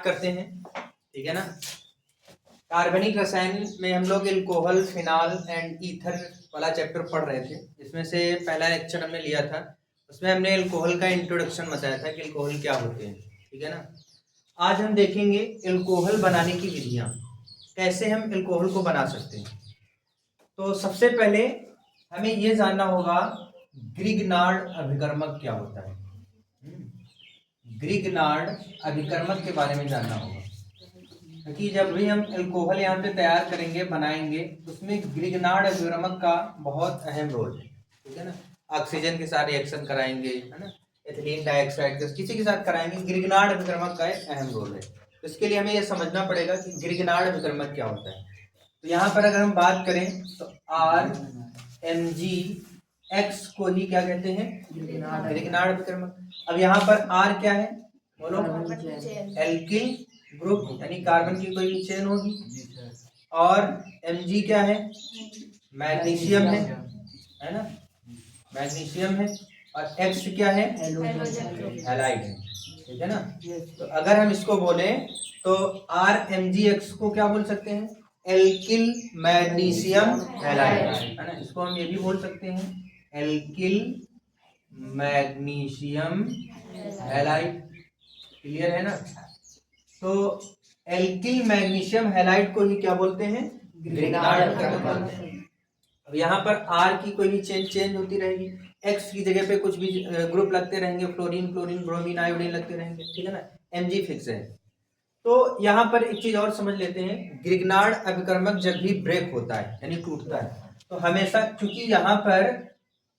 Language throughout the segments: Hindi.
करते हैं, ठीक है ना। कार्बनिक रसायन में हम लोग एल्कोहल, फिनॉल एंड ईथर वाला चैप्टर पढ़ रहे थे। इसमें से पहला लेक्चर हमने लिया था, उसमें हमने एल्कोहल का इंट्रोडक्शन बताया था कि एल्कोहल क्या होते हैं, ठीक है ना। आज हम देखेंगे एल्कोहल बनाने की विधियां, कैसे हम एल्कोहल को बना सकते हैं। तो सबसे पहले हमें ये जानना होगा ग्रिग्नार्ड अभिकर्मक क्या होता है। ग्रिग्नार्ड अभिकर्मक के बारे में जानना होगा, क्योंकि जब भी हम एल्कोहल यहाँ पे तैयार करेंगे, बनाएंगे, उसमें ग्रिग्नार्ड अभिकर्मक का बहुत अहम रोल है, ठीक है ना। ऑक्सीजन के साथ रिएक्शन कराएंगे, है ना, एथिलीन डाइऑक्साइड किसी के साथ कराएंगे, ग्रिग्नार्ड अभिकर्मक का एक अहम रोल है। तो इसके लिए हमें यह समझना पड़ेगा कि ग्रिग्नार्ड अभिकर्मक क्या होता है। तो यहाँ पर अगर हम बात करें तो RMgX को ही क्या कहते हैं, ग्रिग्नार्ड अभिकर्मक। अब यहाँ पर R क्या है, बोलो, एल्किल ग्रुप, यानी कार्बन की कोई चेन होगी। और Mg क्या है, मैग्नीशियम है ना, मैग्नीशियम है। और X क्या है, हैलाइड है, ठीक है ना। तो अगर हम इसको बोले तो RMgX को क्या बोल सकते हैं, एल्किल मैग्नीशियम हैलाइड, है ना। इसको हम ये भी बोल सकते हैं एल्किल मैग्नीशियम हैलाइड, क्लियर है ना। तो एल्किल मैग्नीशियम हैलाइड को ही क्या बोलते हैं, ग्रिग्नार्ड अभिकर्मक बोलते हैं। अब यहाँ पर R की कोई भी चेंज होती रहेगी, X की जगह पे कुछ भी ग्रुप लगते रहेंगे, फ्लोरीन, क्लोरीन, ब्रोमीन, आयोडीन लगते रहेंगे, ठीक है ना। Mg फिक्स है। तो यहाँ पर एक चीज और समझ लेते हैं, ग्रिग्नार्ड अभिकर्मक जब भी ब्रेक होता है यानी टूटता है, तो हमेशा, क्योंकि यहाँ पर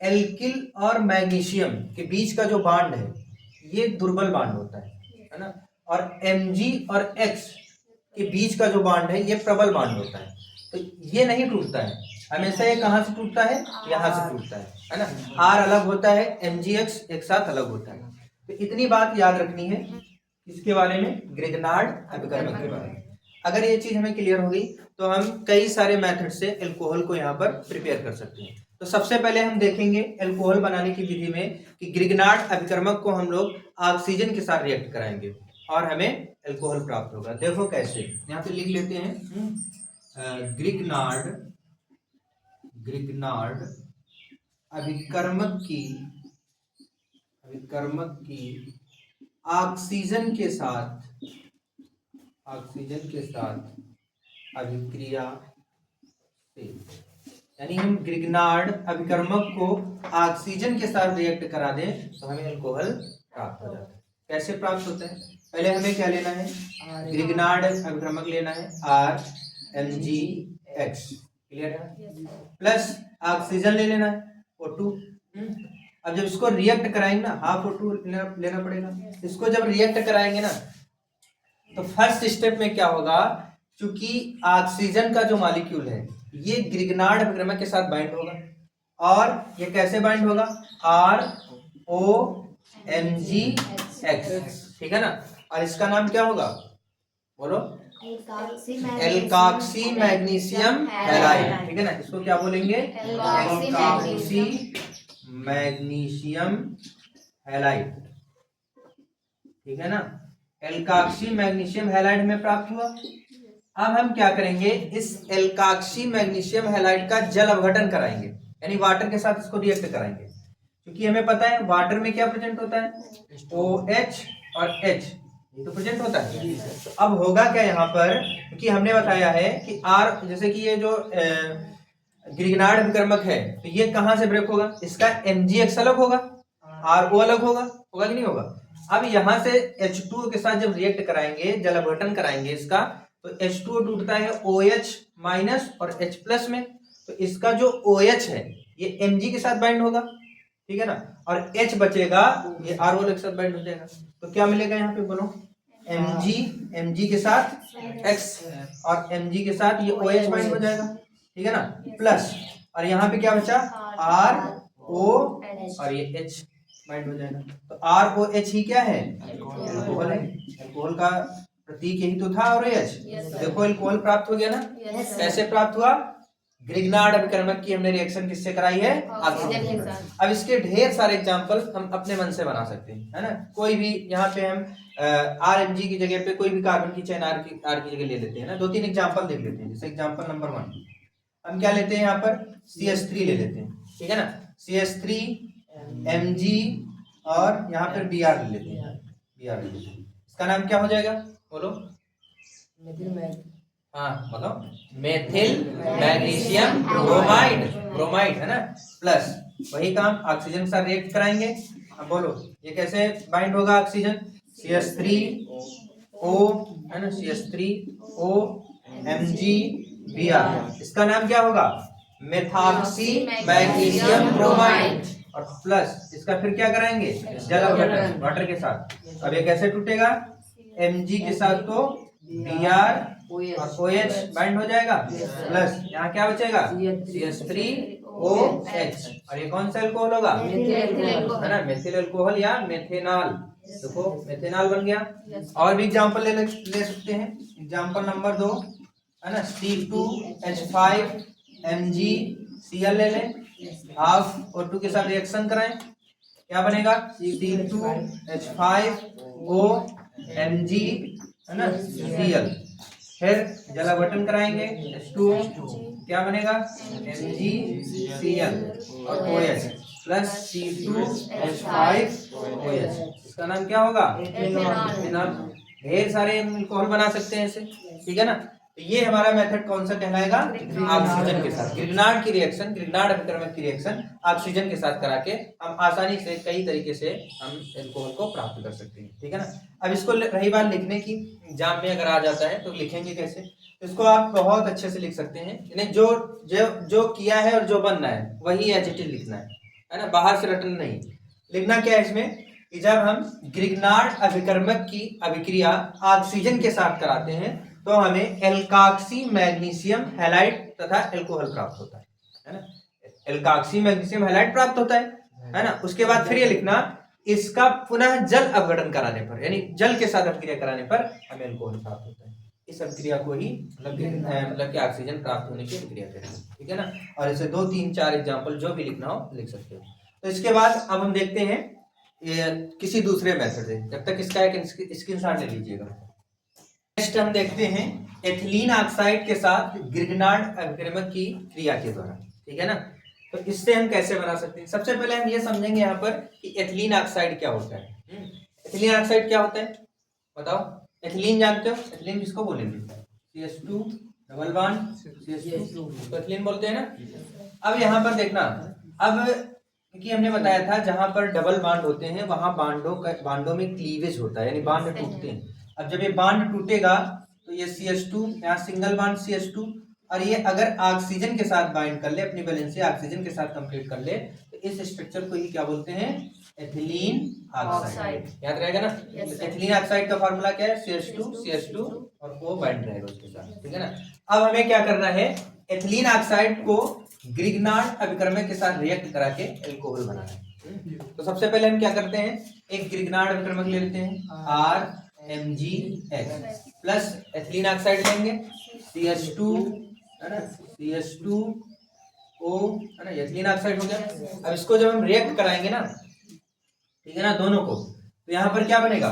एल्किल और मैग्नीशियम के बीच का जो बांड है ये दुर्बल बांड होता है ना। और Mg और X के बीच का जो बांड है ये प्रबल बांड होता है। तो ये नहीं टूटता है, हमेशा ये कहाँ से टूटता है, यहाँ से टूटता है ना। R अलग होता है, MgX एक साथ अलग होता है। तो इतनी बात याद रखनी है इसके बारे में, ग्रिग्नार्ड अभिकर्मक के बारे में। अगर ये चीज हमें क्लियर हो गई तो हम कई सारे मेथड से एल्कोहल को यहाँ पर प्रिपेयर कर सकते हैं। तो सबसे पहले हम देखेंगे एल्कोहल बनाने की विधि में कि ग्रिग्नार्ड अभिकर्मक को हम लोग ऑक्सीजन के साथ रिएक्ट कराएंगे और हमें एल्कोहल प्राप्त होगा। देखो कैसे, यहाँ पे लिख लेते हैं ग्रिग्नार्ड अभिकर्मक की ऑक्सीजन के साथ अभिक्रिया से, यानी हम ग्रिग्नार्ड अभिकर्मक को ऑक्सीजन के साथ रिएक्ट करा दें तो हमें अल्कोहल प्राप्त हो जाता है। कैसे प्राप्त होता है, पहले हमें क्या लेना है, ग्रिग्नार्ड अभिकर्मक लेना है RMgX, क्लियर है, प्लस ऑक्सीजन ले लेना है O2। अब जब इसको रिएक्ट कराएंगे ना, हाफ O2 लेना पड़ेगा। इसको जब रिएक्ट कराएंगे ना तो फर्स्ट स्टेप में क्या होगा, क्योंकि ऑक्सीजन का जो मॉलिक्यूल है ये ग्रिग्नार्ड अभिकर्मक के साथ बाइंड होगा, और ये कैसे बाइंड होगा, ROMgX, ठीक है ना। और इसका नाम क्या होगा, बोलो, एल्काक्सी मैग्नीशियम हैलाइड, ठीक है ना। इसको क्या बोलेंगे, एल्काक्सी मैग्नीशियम हैलाइड, ठीक है ना। एल्काक्सी मैग्नीशियम हैलाइड हमें प्राप्त हुआ। अब हम क्या करेंगे, इस एल्काक्सी मैग्नीशियम हैलाइड का जल अपघटन कराएंगे, यानी वाटर के साथ इसको रिएक्ट कराएंगे, क्योंकि हमें पता है वाटर में क्या प्रेजेंट होता है, OH और H, ये तो प्रेजेंट होता है। तो अब होगा क्या यहाँ पर, क्योंकि हमने बताया है कि R, जैसे कि ये जो ग्रिग्नार्ड अभिकर्मक है तो ये कहाँ से ब्रेक होगा, इसका MgX अलग होगा, RO अलग होगा कि नहीं होगा। अब यहाँ से H2O के साथ जब रिएक्ट कराएंगे, जल अपघटन कराएंगे इसका, तो H2O टूटता है OH माइनस और H प्लस में, तो इसका जो OH है ये Mg के साथ बाइंड होगा, ठीक है ना, और H बचेगा, ये RO के साथ बाइंड हो जाएगा। तो क्या मिलेगा यहाँ पे, बोलो, Mg के साथ X और Mg के साथ ये OH बाइंड हो जाएगा, ठीक है ना, प्लस, और यहाँ पे क्या बचा, RO और ये H बाइंड हो जाएगा। तो ROH ही क्या है, अल्कोहल है। अल्कोहल का प्रतीक यही तो था, और OH। देखो अल्कोहल प्राप्त हो गया ना, कैसे प्राप्त हुआ, ग्रिग्नार्ड अभिकर्मक की हमने रिएक्शन किससे कराई है? ऑक्सीजन के साथ। अब इसके ढेर सारे एग्जांपल हम अपने मन से बना सकते हैं, है ना। कोई भी यहाँ पे हम RMG की जगह पे कोई भी कार्बन की चेन R की जगह ले लेते हैं ना। 2-3 एग्जांपल देख लेते हैं। जैसे एग्जांपल नंबर 1 हम क्या लेते हैं, यहाँ पर CH3 ले लेते हैं, ठीक है ना। CH3 Mg और यहाँ पर Br ले लेते हैं, Br ले लेते हैं। इसका नाम क्या हो जाएगा, बोलो। हाँ बोलो, मेथिल मैग्नीशियम ब्रोमाइड, ब्रोमाइड है ना। प्लस वही काम ऑक्सीजन के साथ रिएक्ट कराएंगे। अब बोलो ये कैसे बाइंड होगा ऑक्सीजन, CH3O है ना, CH3O MgBr। इसका नाम क्या होगा, मेथॉक्सी मैग्नीशियम ब्रोमाइड। और प्लस इसका फिर क्या कराएंगे, जल अपघटन वाटर के साथ। अब ये कैसे टूटेगा, Mg के साथ तो Br और OH बाइंड हो जाएगा, प्लस यहाँ क्या बचेगा, CH3OH। और ये कौन सा अल्कोहल होगा, है ना, मेथिल अल्कोहल या मेथेनॉल। देखो मेथेनॉल बन गया। और भी एग्जांपल ले सकते हैं। एग्जांपल नंबर 2 है ना, C2H5MgCl ले लें, हाफ O2 के साथ रिएक्शन कराएं, क्या बनेगा, C2H5OMg है ना Cl। फिर जल अपघटन कराएंगे, H2O क्या बनेगा, MgCl और OH प्लस C2H5OH। इसका नाम क्या होगा, एथेनॉल। ढेर सारे अल्कोहल बना सकते हैं ऐसे, ठीक है ना। तो ये हमारा मेथड कौन सा कहलाएगा, ऑक्सीजन के साथ। ग्रिग्नार्ड की रिएक्शन, ग्रिग्नार्ड अभिकर्मक की रिएक्शन ऑक्सीजन के साथ करा के हम आसानी से कई तरीके से हम अल्कोहल को प्राप्त कर सकते हैं, ठीक है ना। अब इसको रही बात लिखने की, एग्जाम में अगर आ जाता है तो लिखेंगे कैसे, तो इसको आप बहुत अच्छे से लिख सकते हैं। यानी जो जो जो किया है और जो बनना है वही एज इट इज लिखना है ना, बाहर से रटना नहीं। लिखना क्या है इसमें कि जब हम ग्रिग्नार्ड अभिकर्मक की अभिक्रिया ऑक्सीजन के साथ कराते हैं तो हमें एल्काक्सी मैग्नीशियम हैलाइड तथा अल्कोहल प्राप्त होता है ना। एल्काक्सी मैग्नीशियम हैलाइड प्राप्त होता है ना। उसके बाद फिर ये लिखना, इसका पुनः जल अपघटन कराने पर, यानी जल के साथ अभिक्रिया कराने पर हमें अल्कोहल प्राप्त होता है। इस अभिक्रिया को ही मतलब कि ऑक्सीजन प्राप्त होने की अभिक्रिया कहते हैं, ठीक है ना। और ऐसे 2, 3, 4 एग्जाम्पल जो भी लिखना हो लिख सकते हो। तो इसके बाद अब हम देखते हैं किसी दूसरे मेथड से। जब तक इसका एक स्क्रीनशॉट ले लीजिएगा। नेक्स्ट हम देखते हैं एथिलीन ऑक्साइड के साथ ग्रिग्नार्ड अभिकर्मक की क्रिया के द्वारा, ठीक है ना। तो इससे हम कैसे बना सकते हैं, सबसे पहले हम ये समझेंगे यहाँ पर कि एथिलीन ऑक्साइड क्या होता है। एथिलीन ऑक्साइड क्या होता है बताओ, एथिलीन जानते हो, एथिलीन किसको बोलेंगे, CH2 डबल बॉन्ड CH2 तो एथिलीन बोलते हैं ना। अब यहाँ पर देखना, अब क्योंकि हमने बताया था जहां पर डबल बांड होते हैं वहां बांडों में क्लीवेज होता है, यानी बांड टूटते हैं। अब जब ये बांड टूटेगा तो ये CH2 यहाँ सिंगल बांड CH2 और ये अगर ऑक्सीजन के साथ बाइंड कर ले, अपनी बैलेंस से ऑक्सीजन के साथ कंप्लीट कर ले, तो इस स्ट्रक्चर को ही क्या बोलते हैं, एथिलीन ऑक्साइड। याद रहेगा ना। एथिलीन ऑक्साइड का फार्मूला क्या है, CH2 और O बाइंड रहेगा उसके साथ, ठीक है ना। अब हमें क्या करना है, एथिलीन ऑक्साइड को ग्रिग्नार्ड अभिकर्मक के साथ रिएक्ट करा के अल्कोहल बनाना है। तो सबसे पहले हम क्या करते हैं, एक ग्रिग्नार्ड अभिकर्मक ले लेते हैं RMgH प्लस एथिलीन ऑक्साइड लेंगे CH2 है ना, CH2O है ना, एथिलीन ऑक्साइड हो गया। अब इसको जब हम रिएक्ट कराएंगे ना, ठीक है ना, दोनों को, तो यहाँ पर क्या बनेगा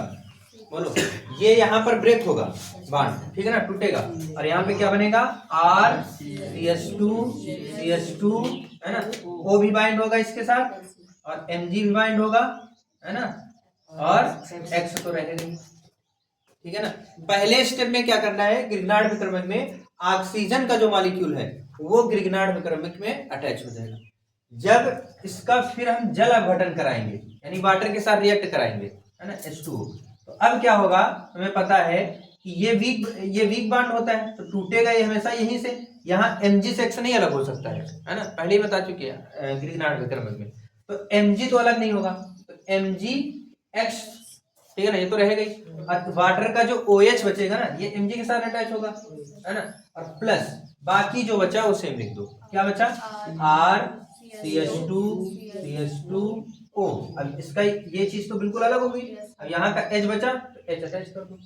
बोलो, ये यहाँ पर ब्रेक होगा बांड, ठीक है ना, टूटेगा। और यहाँ पे क्या बनेगा, CH2 है ना, O भी बाइंड होगा इसके साथ और Mg भी बाइंड होगा, है ना, और X तो रहेगा, ठीक है ना। पहले स्टेप में क्या करना है, ग्रिग्नार्ड अभिकर्मक में ऑक्सीजन का जो मॉलिक्यूल है वो ग्रिग्नार्ड अभिकर्मक में अटैच हो जाएगा। जब इसका फिर हम जल अपघटन कराएंगे, यानी वाटर के साथ रिएक्ट कराएंगे, है ना, H2O, तो अब क्या होगा, हमें पता है कि ये वीक बांड होता है तो टूटेगा ये हमेशा यहीं से। यहाँ Mg से X नहीं अलग हो सकता है ना, पहले ही बता चुके हैं ग्रिग्नार्ड अभिकर्मक में। तो Mg तो अलग नहीं होगा, तो MgX, ठीक है ना, ये तो रहेगा ही। और वाटर का जो OH बचेगा ना, ये Mg के साथ अटैच होगा, है ना, और प्लस बाकी जो बचा वो सेम लिख दो, क्या बचा, RCH2O। अब इसका ये चीज तो बिल्कुल अलग हो गई। अब यहाँ का H बचा तो H अटैच कर दो,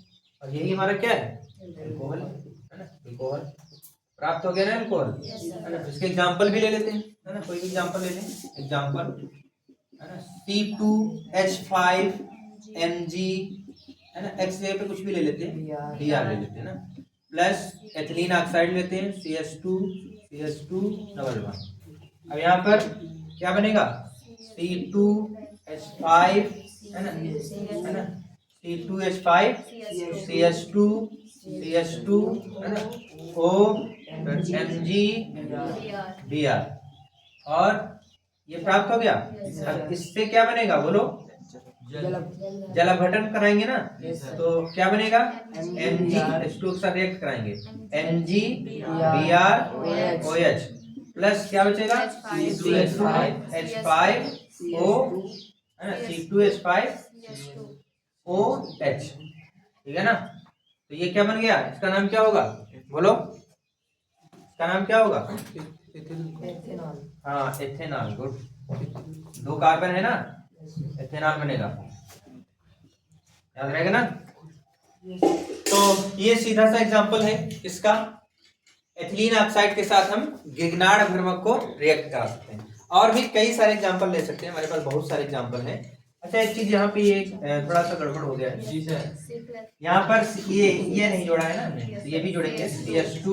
और यही हमारा क्या है, अल्कोहल, है ना, अल्कोहल। प्राप्त हो गया ना अल्कोहल, है ना। इसके एग्जांपल भी ले लेते हैं, है ना, कोई भी एग्जांपल ले लें। एग्जांपल, है ना, C2H5Mg, है ना, X जगह पे कुछ भी ले लेते हैं, Br ले लेते हैं ना, प्लस एथिलीन ऑक्साइड लेते हैं CH2 डबल वन। अब यहाँ पर क्या बनेगा, C2H5, है ना, C2H5 CH2 है ना, O Mg Br, और ये प्राप्त हो गया। अब इससे क्या बनेगा बोलो, जल अपघटन कराएंगे ना, तो क्या बनेगा, Mg H2 के साथ रिएक्ट कराएंगे, MgBrOH प्लस क्या बचेगा, C2H5O, है ना, C2H5OH, ठीक है ना। तो ये क्या बन गया, इसका नाम क्या होगा बोलो, इसका नाम क्या होगा, हाँ एथेनॉल। गुड, 2 कार्बन है ना, एथेनॉल बनेगा, याद रहेगा ना। तो ये सीधा सा एग्जांपल है इसका, एथिलीन ऑक्साइड के साथ हम गिगनार्ड अपघर्मक को रिएक्ट करा सकते हैं। और भी कई सारे एग्जांपल ले सकते हैं, हमारे पास बहुत सारे एग्जांपल हैं। अच्छा, एक चीज यहाँ पे ये थोड़ा सा गड़बड़ हो गया है जी सर, यहाँ पर ये नहीं जोड़ा है ना हमने, ये भी जोड़ेंगे CH2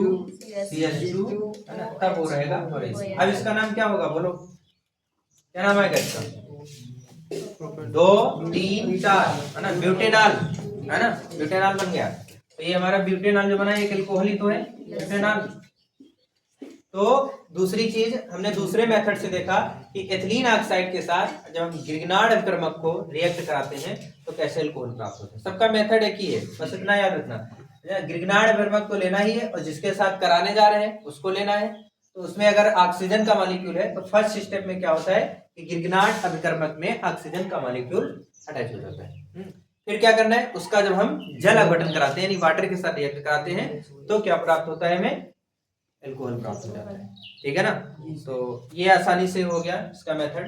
है ना, तब वो रहेगा। और अब इसका नाम क्या होगा बोलो, क्या नाम आएगा इसका, 2 3 4, है ना, ब्यूटेनॉल, है ना, ब्यूटेनॉल बन गया। तो ये हमारा ब्यूटेनॉल जो बना है, एक अल्कोहल ही तो है ब्यूटेनॉल। तो दूसरी चीज हमने दूसरे मेथड से देखा कि एथिलीन ऑक्साइड के साथ जब हम गिगनार्ड अपघर्मक को रिएक्ट कराते हैं तो कैसे अल्कोहल प्राप्त होता है। सबका मेथड एक ही है, बस इतना याद रखना, गिगनार्ड अपघर्मक को लेना ही है और जिसके साथ कराने जा रहे हैं उसको लेना है। तो उसमें अगर ऑक्सीजन का मॉलिक्यूल है तो फर्स्ट स्टेप में क्या होता है कि गिगनार्ड अपघर्मक में ऑक्सीजन का मॉलिक्यूल अटैच हो जाता है। फिर क्या करना है, उसका जब हम जल अपघटन कराते हैं यानी वाटर के साथ रिएक्ट कराते हैं तो क्या प्राप्त होता है, हमें अल्कोहल प्राप्त हो जाता है, ठीक है ना। तो ये आसानी से हो गया इसका मेथड।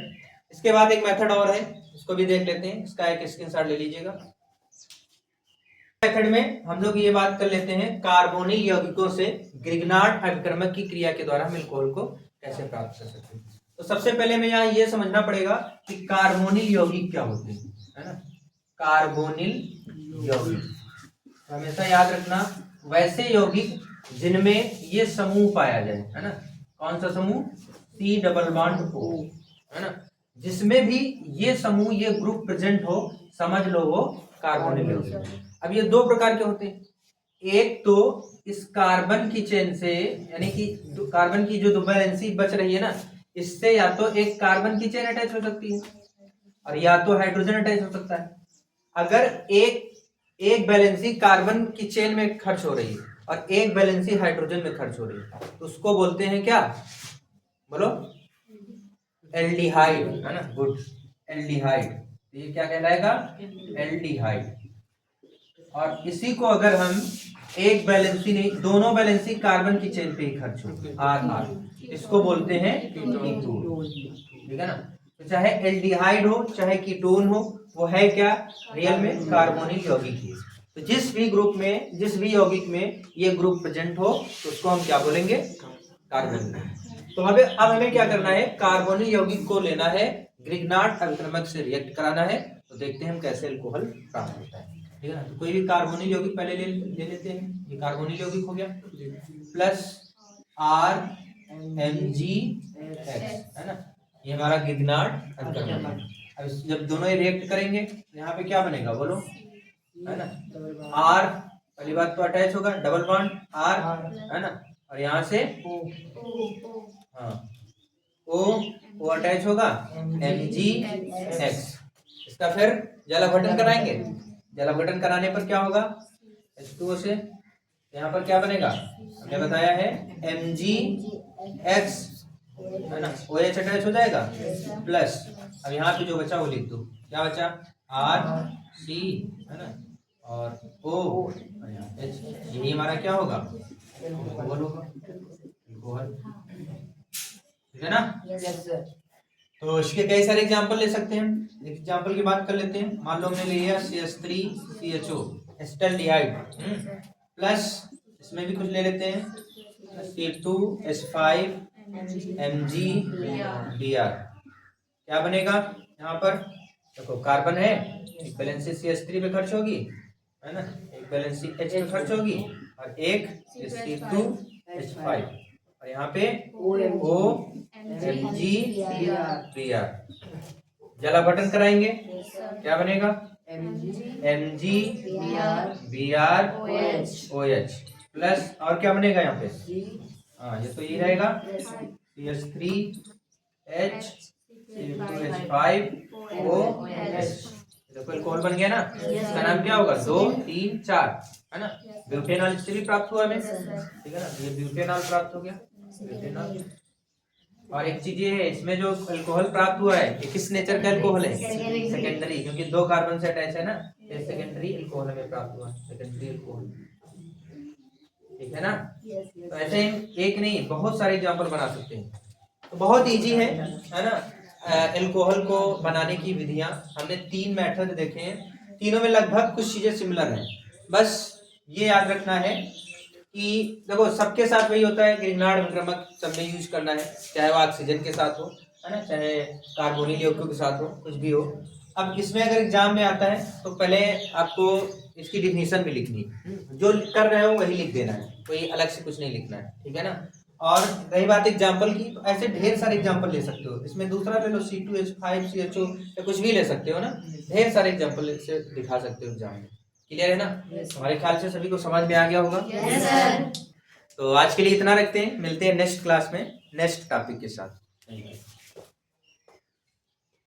इसके बाद एक मेथड और है, उसको भी देख लेते हैं, इसका एक स्क्रीनशॉट ले लीजिएगा। मेथड में हम लोग ये बात कर लेते हैं कार्बोनिल यौगिकों से गिगनार्ड अपघर्मक की क्रिया के द्वारा हम अल्कोहल को कैसे प्राप्त कर सकते हैं। तो सबसे पहले हमें यहाँ ये समझना पड़ेगा कि कार्बोनिल यौगिक क्या होते हैं, है ना। कार्बोनिल यौगिक हमेशा याद रखना, वैसे यौगिक जिनमें ये समूह पाया जाए, है ना। कौन सा समूह, C डबल बॉन्ड O, है ना, जिसमें भी ये समूह ये ग्रुप प्रेजेंट हो, समझ लो वो कार्बोनिल यौगिक। अब ये 2 प्रकार के होते हैं, एक तो इस कार्बन की चेन से, यानी कि कार्बन की जो 2 वैलेंसी बच रही है ना, इससे या तो एक कार्बन की चेन अटैच हो सकती है और या तो हाइड्रोजन अटैच हो सकता है। अगर एक वैलेंसी कार्बन की चेन में खर्च हो रही है और एक वैलेंसी हाइड्रोजन में खर्च हो रही है तो उसको बोलते हैं क्या बोलो, एल्डिहाइड, है ना। गुड, एल्डिहाइड, ये क्या कहलाएगा, एल्डिहाइड। और इसी को अगर हम एक वैलेंसी नहीं, दोनों वैलेंसी कार्बन की चेन पे ही खर्च हो, आर, इसको बोलते हैं कीटोन, ठीक है ना। तो चाहे एल्डिहाइड हो चाहे कीटोन हो, वो है क्या, रियल में कार्बोनिल यौगिक ही। तो जिस भी ग्रुप में, जिस भी यौगिक में ये ग्रुप प्रेजेंट हो तो उसको हम क्या बोलेंगे, कार्बन। तो अब हमें क्या करना है, कार्बोनिल यौगिक को लेना है, गिगनार्ड अपघर्मक से रिएक्ट कराना है। तो देखते हैं हम कैसे अल्कोहल प्राप्त होता है, ठीक है ना। तो कोई भी कार्बोनिल यौगिक पहले ले लेते हैं, ये कार्बोनिल यौगिक हो गया, प्लस RMgX, है ना, ये हमारा गिगनार्ड अपघर्मक। अब जब दोनों रिएक्ट करेंगे यहाँ पे क्या बनेगा बोलो, है ना, R, पहली बात तो अटैच होगा, डबल बॉन्ड R, है ना, और यहाँ से हाँ O अटैच होगा, MgX। इसका फिर जल अपघटन कराएंगे, जल अपघटन कराने पर क्या होगा, H2O से यहाँ पर क्या बनेगा, हमने बताया है MgX, है ना, OH अटैच हो जाएगा, प्लस अब यहाँ पे जो बचा वो लिख दो, क्या बचा, RC, है ना, और O और यहाँ H, यही हमारा क्या होगा, अल्कोहल होगा, अल्कोहल, ठीक है ना। तो इसके कई सारे एग्जांपल ले सकते हैं, एक एग्जांपल की बात कर लेते हैं। मान लो हमने ले लिया CH3CHO एसिटाल्डिहाइड, प्लस इसमें भी कुछ ले लेते हैं C2H5Mg Br। क्या बनेगा यहाँ पर? देखो कार्बन है, एक वैलेंसी CH3 पे खर्च होगी, है ना, एक वैलेंसी H पे खर्च होगी और एक C2H5 और यहाँ पे OMgBr। जल अपघटन कराएंगे, क्या बनेगा? MgBrOH प्लस और क्या बनेगा यहाँ पे? हाँ, ये तो ये रहेगा CH3H C2H5OH। देखो अल्कोहल बन गया ना, इसका नाम क्या होगा? 2 3 4, है ना। ब्यूटेनॉल इससे भी प्राप्त हुआ हमें, ठीक है ना, ये ब्यूटेनॉल प्राप्त हो गया, ब्यूटेनॉल। और एक चीज ये है, इसमें जो अल्कोहल प्राप्त हुआ है ये किस नेचर का अल्कोहल है? सेकेंडरी, क्योंकि 2 कार्बन से अटैच है ना, ये सेकेंडरी अल्कोहल हमें प्राप्त हुआ, सेकेंडरी अल्कोहल, ठीक है ना। तो ऐसे एक नहीं बहुत सारे एग्जांपल बना सकते हैं, तो बहुत इजी है ना। अल्कोहल को बनाने की विधियां हमने 3 मेथड देखे हैं, तीनों में लगभग कुछ चीजें सिमिलर हैं। बस ये याद रखना है कि देखो सबके साथ वही होता है, ग्रिग्नार्ड संक्रमक सब में यूज करना है, चाहे वो ऑक्सीजन के साथ हो, है ना, चाहे कार्बोनिल यौगिकों के साथ हो, कुछ भी हो। अब इसमें अगर एग्जाम में आता है तो पहले आपको इसकी डिफिनीशन भी लिखनी है, जो कर रहे हो वही लिख देना है, कोई अलग से कुछ नहीं लिखना है, ठीक है ना। और रही बात एग्जाम्पल की, तो ऐसे ढेर सारे एग्जाम्पल ले सकते हो, इसमें दूसरा ले लो C2H5CHO या कुछ भी ले सकते हो ना, ढेर सारे एग्जाम्पल से दिखा सकते हो एग्जाम में। क्लियर है ना? हमारे ख्याल से सभी को समझ में आ गया होगा। तो आज के लिए इतना रखते हैं, मिलते हैं नेक्स्ट क्लास में नेक्स्ट टॉपिक के साथ।